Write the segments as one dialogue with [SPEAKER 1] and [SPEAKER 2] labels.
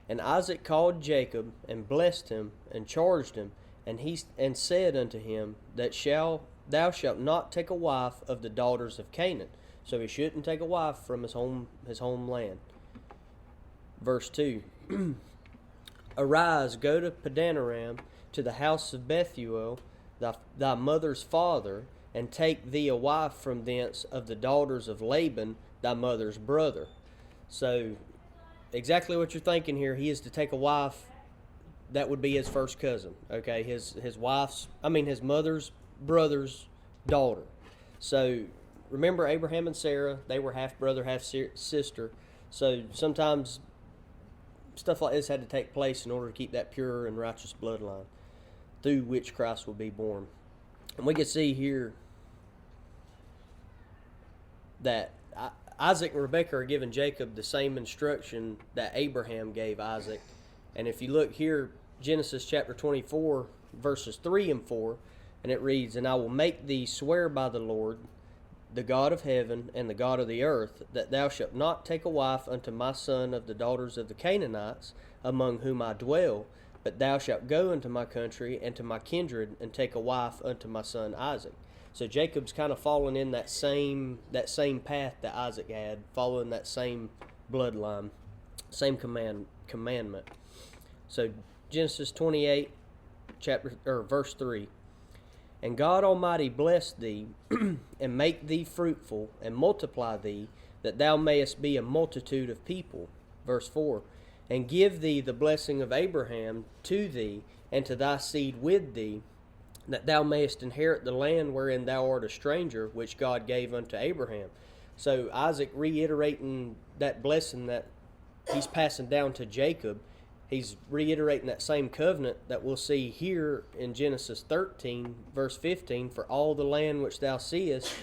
[SPEAKER 1] And Isaac called Jacob, and blessed him, and charged him, and said unto him, thou shalt not take a wife of the daughters of Canaan. So he shouldn't take a wife from his homeland. Verse 2. Arise, go to Padanaram, to the house of Bethuel, thy mother's father, and take thee a wife from thence of the daughters of Laban, thy mother's brother. So, exactly what you're thinking here. He is to take a wife that would be his first cousin. Okay, his mother's brother's daughter. So, remember Abraham and Sarah, they were half brother, half sister. So, sometimes stuff like this had to take place in order to keep that pure and righteous bloodline through which Christ will be born. And we can see here that Isaac and Rebekah are giving Jacob the same instruction that Abraham gave Isaac. And if you look here, Genesis chapter 24, verses 3 and 4, and it reads, And I will make thee swear by the Lord, the God of heaven and the God of the earth, that thou shalt not take a wife unto my son of the daughters of the Canaanites, among whom I dwell, but thou shalt go into my country and to my kindred, and take a wife unto my son Isaac. So Jacob's kind of following in that same path that Isaac had, following that same bloodline, same commandment. So Genesis 28, verse 3. And God Almighty bless thee, and make thee fruitful, and multiply thee, that thou mayest be a multitude of people. Verse 4. And give thee the blessing of Abraham to thee, and to thy seed with thee, that thou mayest inherit the land wherein thou art a stranger, which God gave unto Abraham. So Isaac reiterating that blessing that he's passing down to Jacob. He's reiterating that same covenant that we'll see here in Genesis 13, verse 15. For all the land which thou seest,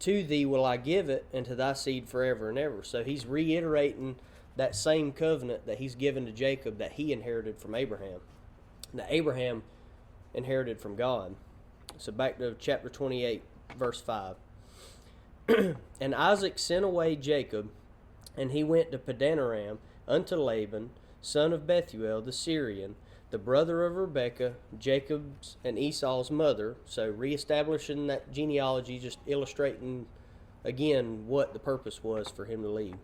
[SPEAKER 1] to thee will I give it, and to thy seed forever and ever. So he's reiterating that same covenant that he's given to Jacob that he inherited from Abraham. Now Abraham inherited from God. So back to chapter 28, verse 5. And Isaac sent away Jacob, and he went to Padanaram unto Laban, son of Bethuel the Syrian, the brother of Rebekah, Jacob's and Esau's mother. So reestablishing that genealogy, just illustrating again what the purpose was for him to leave.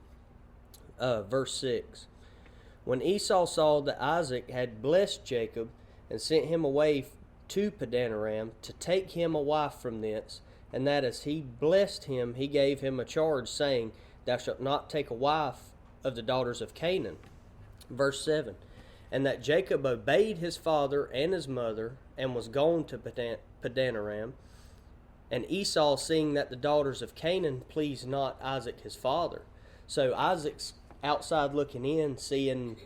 [SPEAKER 1] Verse 6. When Esau saw that Isaac had blessed Jacob, and sent him away to Padanaram to take him a wife from thence, and that as he blessed him, he gave him a charge, saying, Thou shalt not take a wife of the daughters of Canaan. Verse 7. And that Jacob obeyed his father and his mother, and was gone to Padanaram. And Esau, seeing that the daughters of Canaan pleased not Isaac his father. So Isaac's outside looking in, seeing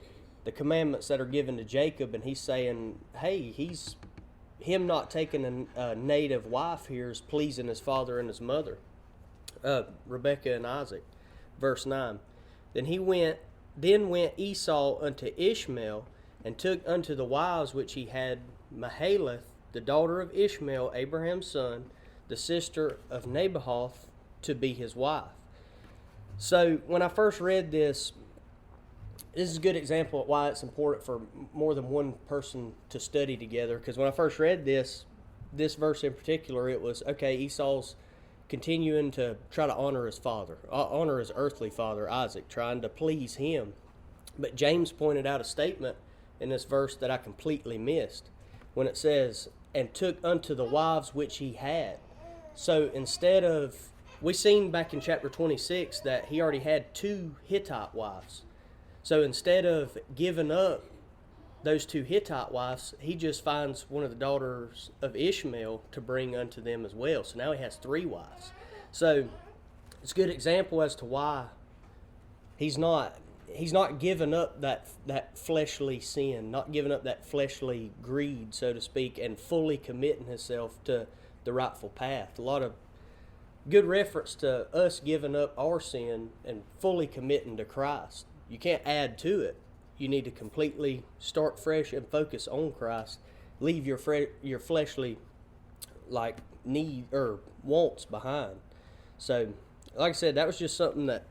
[SPEAKER 1] the commandments that are given to Jacob, and he's saying, hey, him not taking a native wife here is pleasing his father and his mother, Rebekah and Isaac. Verse 9. Then went Esau unto Ishmael, and took unto the wives which he had Mahalath, the daughter of Ishmael, Abraham's son, the sister of Nabahoth, to be his wife. So when I first read this is a good example of why it's important for more than one person to study together. Because when I first read this verse in particular, it was, okay, Esau's continuing to try to honor his father, honor his earthly father, Isaac, trying to please him. But James pointed out a statement in this verse that I completely missed when it says, and took unto the wives which he had. So instead of, we seen back in chapter 26 that he already had 2 Hittite wives. So instead of giving up those 2 Hittite wives, he just finds one of the daughters of Ishmael to bring unto them as well. So now he has 3 wives. So it's a good example as to why he's not giving up that fleshly sin, not giving up that fleshly greed, so to speak, and fully committing himself to the rightful path. A lot of good reference to us giving up our sin and fully committing to Christ. You can't add to it. You need to completely start fresh and focus on Christ. Leave your fleshly need or wants behind. So, like I said, that was just something that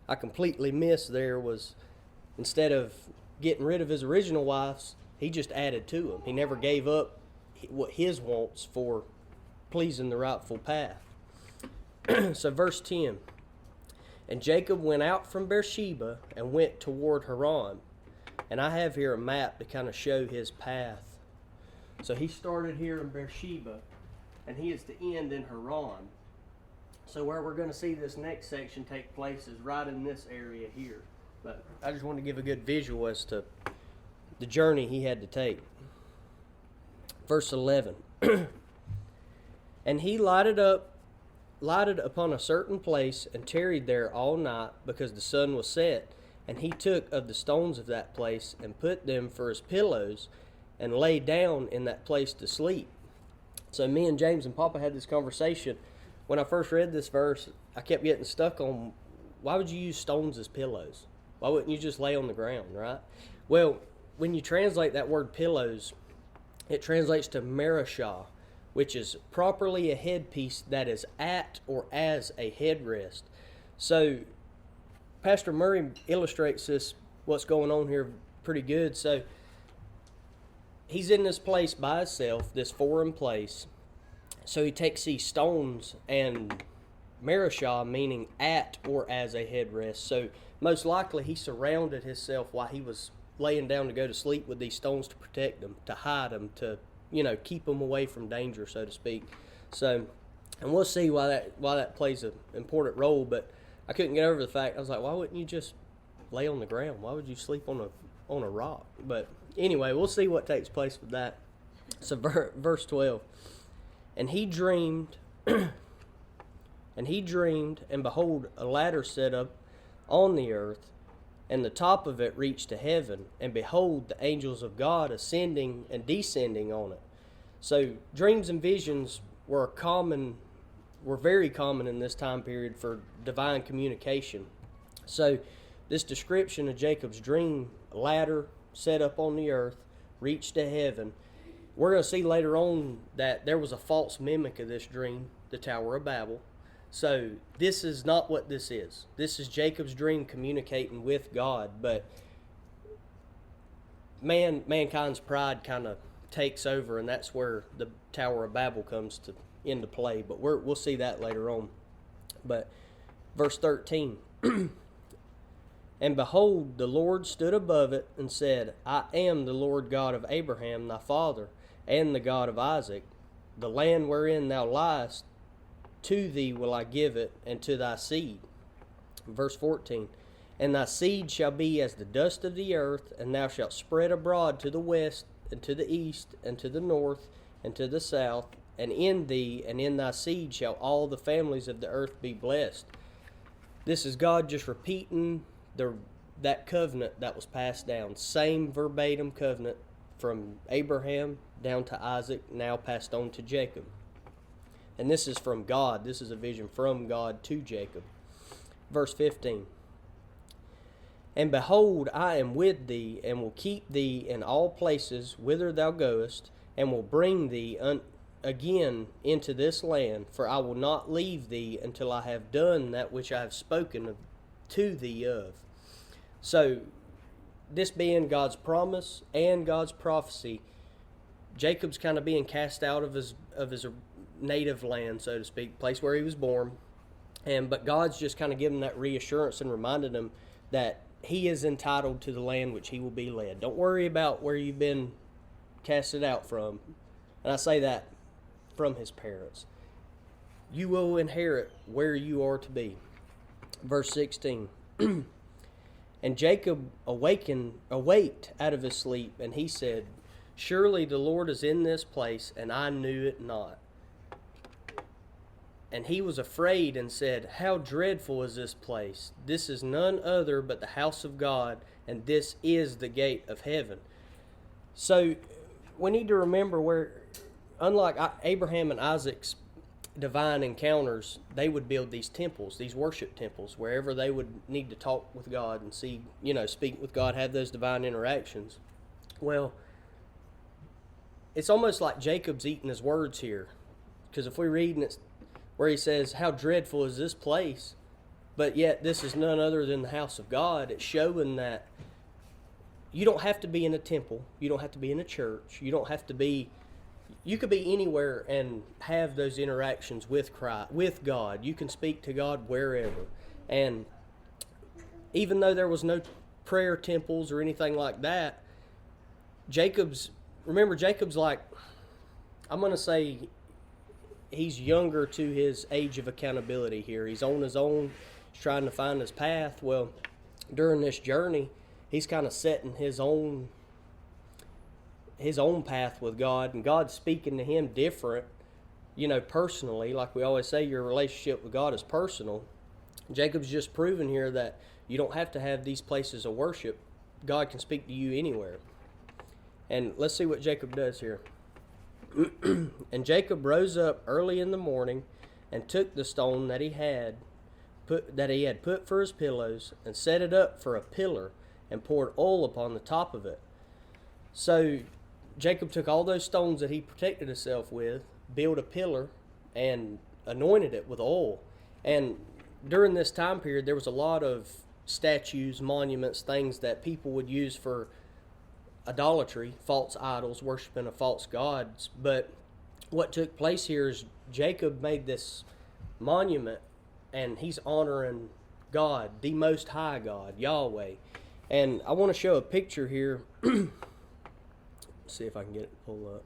[SPEAKER 1] I completely missed there. Was instead of getting rid of his original wives, he just added to them. He never gave up what his wants for pleasing the rightful path. So verse 10, and Jacob went out from Beersheba and went toward Haran. And I have here a map to kind of show his path. So he started here in Beersheba, and he is to end in Haran. So where we're going to see this next section take place is right in this area here. But I just want to give a good visual as to the journey he had to take. Verse 11. And he lighted upon a certain place and tarried there all night, because the sun was set. And he took of the stones of that place and put them for his pillows, and lay down in that place to sleep. So me and James and Papa had this conversation. When I first read this verse, I kept getting stuck on, why would you use stones as pillows? Why wouldn't you just lay on the ground, right? Well, when you translate that word pillows, it translates to marashah, which is properly a headpiece that is at or as a headrest. So Pastor Murray illustrates this, what's going on here, pretty good. So he's in this place by himself, this foreign place. So he takes these stones, and marashah meaning at or as a headrest. So most likely he surrounded himself while he was laying down to go to sleep with these stones to protect him, to hide him, to, keep him away from danger, so to speak. So, and we'll see why that plays an important role. But I couldn't get over the fact, I was like, why wouldn't you just lay on the ground? Why would you sleep on a rock? But anyway, we'll see what takes place with that. So verse 12. And he dreamed, and behold, a ladder set up on the earth, and the top of it reached to heaven, and behold, the angels of God ascending and descending on it. So dreams and visions were very common in this time period for divine communication. So this description of Jacob's dream, a ladder set up on the earth, reached to heaven. We're going to see later on that there was a false mimic of this dream, the Tower of Babel. So this is not what this is. This is Jacob's dream communicating with God, but mankind's pride kind of takes over, and that's where the Tower of Babel comes into play. But we'll see that later on. But verse 13. And behold, the Lord stood above it and said, I am the Lord God of Abraham thy father, and the God of Isaac. The land wherein thou liest, to thee will I give it, and to thy seed. Verse 14. And thy seed shall be as the dust of the earth, and thou shalt spread abroad to the west, and to the east, and to the north, and to the south. And in thee and in thy seed shall all the families of the earth be blessed. This is God just repeating that covenant that was passed down. Same verbatim covenant from Abraham down to Isaac, now passed on to Jacob. And this is from God. This is a vision from God to Jacob. Verse 15. And behold, I am with thee, and will keep thee in all places whither thou goest, and will bring thee again into this land, for I will not leave thee until I have done that which I have spoken to thee of. So, this being God's promise and God's prophecy, Jacob's kind of being cast out of his native land, so to speak, place where he was born. But God's just kind of giving that reassurance and reminding him that he is entitled to the land which he will be led. Don't worry about where you've been casted out from. And I say that from his parents. You will inherit where you are to be. Verse 16. And Jacob awaked out of his sleep, and he said, Surely the Lord is in this place, and I knew it not. And he was afraid and said, How dreadful is this place! This is none other but the house of God, and this is the gate of heaven. So we need to remember where, unlike Abraham and Isaac's divine encounters, they would build these temples, these worship temples, wherever they would need to talk with God and see, speak with God, have those divine interactions. Well, it's almost like Jacob's eating his words here. Because if we read, and it's where he says, How dreadful is this place? But yet this is none other than the house of God. It's showing that, you don't have to be in a temple. You don't have to be in a church. You don't have to be. You could be anywhere and have those interactions with Christ, with God. You can speak to God wherever. And even though there was no prayer temples or anything like that, Jacob's like, I'm going to say he's younger to his age of accountability here. He's on his own. He's trying to find his path. Well, during this journey, he's kind of setting his own path with God, and God's speaking to him different, personally. Like we always say, your relationship with God is personal. Jacob's just proven here that you don't have to have these places of worship. God can speak to you anywhere. And let's see what Jacob does here. And Jacob rose up early in the morning and took the stone that he had put for his pillows and set it up for a pillar and poured oil upon the top of it. So Jacob took all those stones that he protected himself with, built a pillar, and anointed it with oil. And during this time period, there was a lot of statues, monuments, things that people would use for idolatry, false idols, worshiping of false gods. But what took place here is Jacob made this monument, and he's honoring God, the Most High God, Yahweh. And I want to show a picture here. See if I can get it to pull up.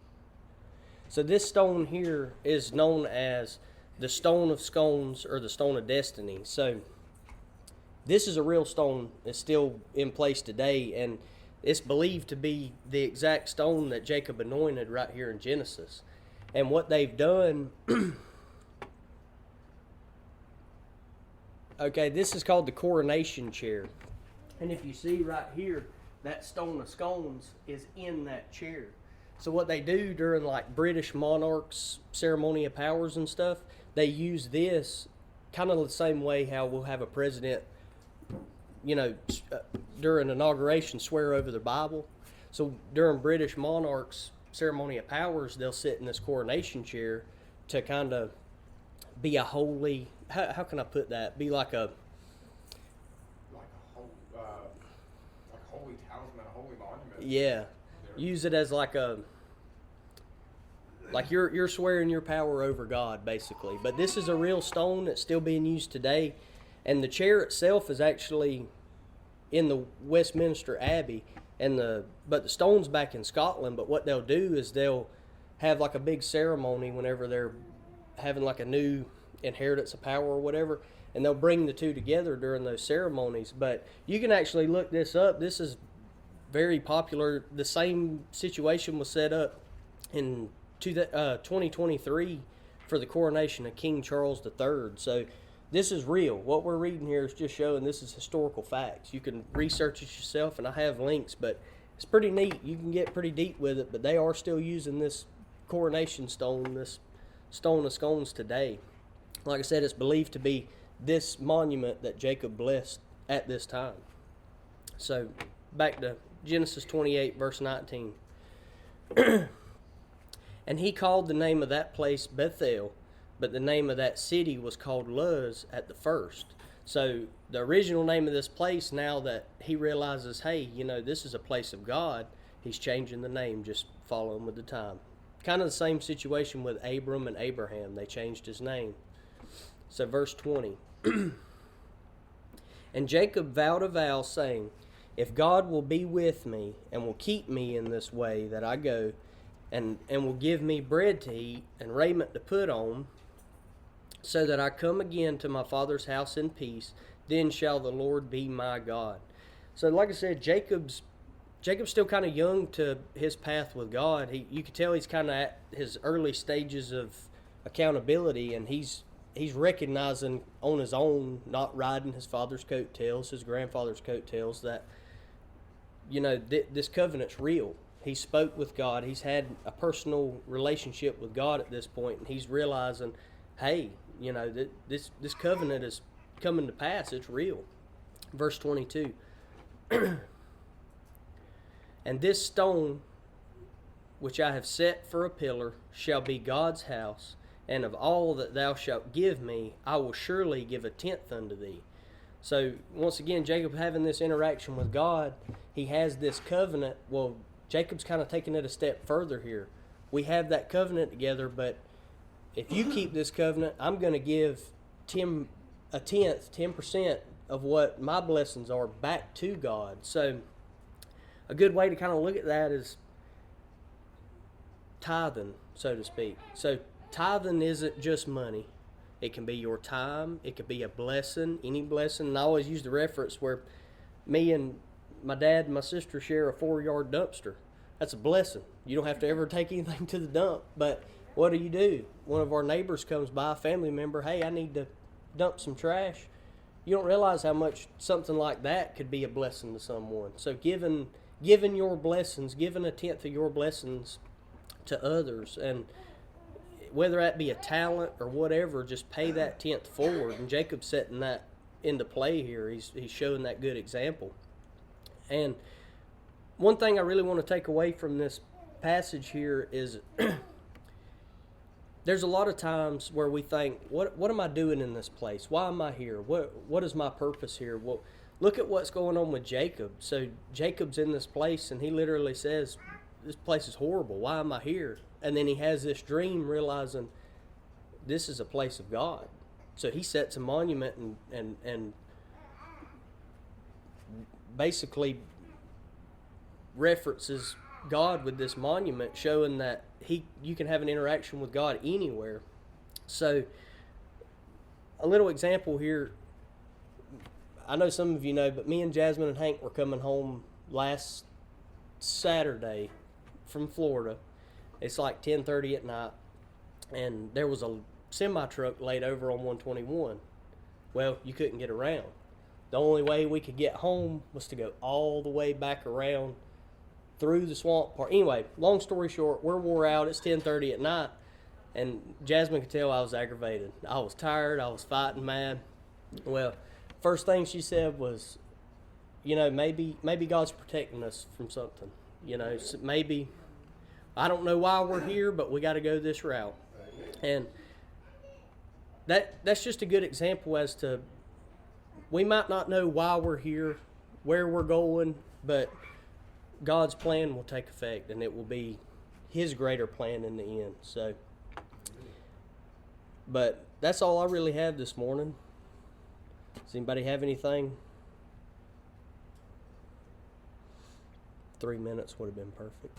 [SPEAKER 1] So this stone here is known as the stone of scones, or the stone of destiny. So this is a real stone that's still in place today, and it's believed to be the exact stone that Jacob anointed right here in Genesis. And what they've done, okay, this is called the coronation chair. And if you see right here, that stone of scones is in that chair. So what they do during like British monarchs, ceremony of powers and stuff, they use this kind of the same way how we'll have a president, during inauguration swear over the Bible. So during British monarchs, ceremony of powers, they'll sit in this coronation chair to kind of be a holy, how can I put that? Be like a holy talisman, a holy monument. Yeah. Use it as like you're swearing your power over God, basically. But this is a real stone that's still being used today. And the chair itself is actually in the Westminster Abbey, but the stone's back in Scotland. But what they'll do is they'll have like a big ceremony whenever they're having like a new inheritance of power or whatever, and they'll bring the two together during those ceremonies. But you can actually look this up. This is very popular. The same situation was set up in 2023 for the coronation of King Charles III. So this is real. What we're reading here is just showing this is historical facts. You can research it yourself, and I have links, but it's pretty neat. You can get pretty deep with it, but they are still using this coronation stone, this stone of scones today. Like I said, it's believed to be this monument that Jacob blessed at this time. So back to Genesis 28, verse 19. And he called the name of that place Bethel, but the name of that city was called Luz at the first. So the original name of this place, now that he realizes, hey, this is a place of God, he's changing the name, just following with the time. Kind of the same situation with Abram and Abraham. They changed his name. So verse 20. And Jacob vowed a vow, saying, if God will be with me and will keep me in this way that I go, and will give me bread to eat and raiment to put on, so that I come again to my father's house in peace, then shall the Lord be my God. So like I said, Jacob's still kind of young to his path with God. You can tell he's kind of at his early stages of accountability, and he's recognizing on his own, not riding his father's coattails, his grandfather's coattails, that this covenant's real. He spoke with God. He's had a personal relationship with God at this point, and he's realizing, hey, this covenant is coming to pass. It's real. Verse 22. And this stone which I have set for a pillar shall be God's house, and of all that thou shalt give me, I will surely give a tenth unto thee. So once again, Jacob having this interaction with God, he has this covenant. Well, Jacob's kind of taking it a step further here. We have that covenant together, but if you keep this covenant, I'm going to give 10% of what my blessings are back to God. So a good way to kind of look at that is tithing, so to speak. So tithing isn't just money. It can be your time. It could be a blessing, any blessing. And I always use the reference where me and my dad and my sister share a 4-yard dumpster. That's a blessing. You don't have to ever take anything to the dump. But what do? One of our neighbors comes by, a family member, hey, I need to dump some trash. You don't realize how much something like that could be a blessing to someone. So giving your blessings, giving 1/10 of your blessings to others, and whether that be a talent or whatever, just pay that 10th forward. And Jacob's setting that into play here. He's showing that good example. And one thing I really want to take away from this passage here is there's a lot of times where we think, what am I doing in this place? Why am I here? What is my purpose here? Well, look at what's going on with Jacob. So Jacob's in this place, and he literally says, this place is horrible. Why am I here? And then he has this dream realizing this is a place of God. So he sets a monument and basically references God with this monument, showing that you can have an interaction with God anywhere. So a little example here, I know some of you know, but me and Jasmine and Hank were coming home last Saturday from Florida. It's like 10:30 at night, and there was a semi-truck laid over on 121. Well, you couldn't get around. The only way we could get home was to go all the way back around through the swamp part. Anyway, long story short, we're wore out. It's 10:30 at night, and Jasmine could tell I was aggravated. I was tired. I was fighting mad. Well, first thing she said was, maybe God's protecting us from something. Maybe, I don't know why we're here, but we got to go this route. And that's just a good example as to, we might not know why we're here, where we're going, but God's plan will take effect, and it will be His greater plan in the end. So, but that's all I really have this morning. Does anybody have anything? 3 minutes would have been perfect.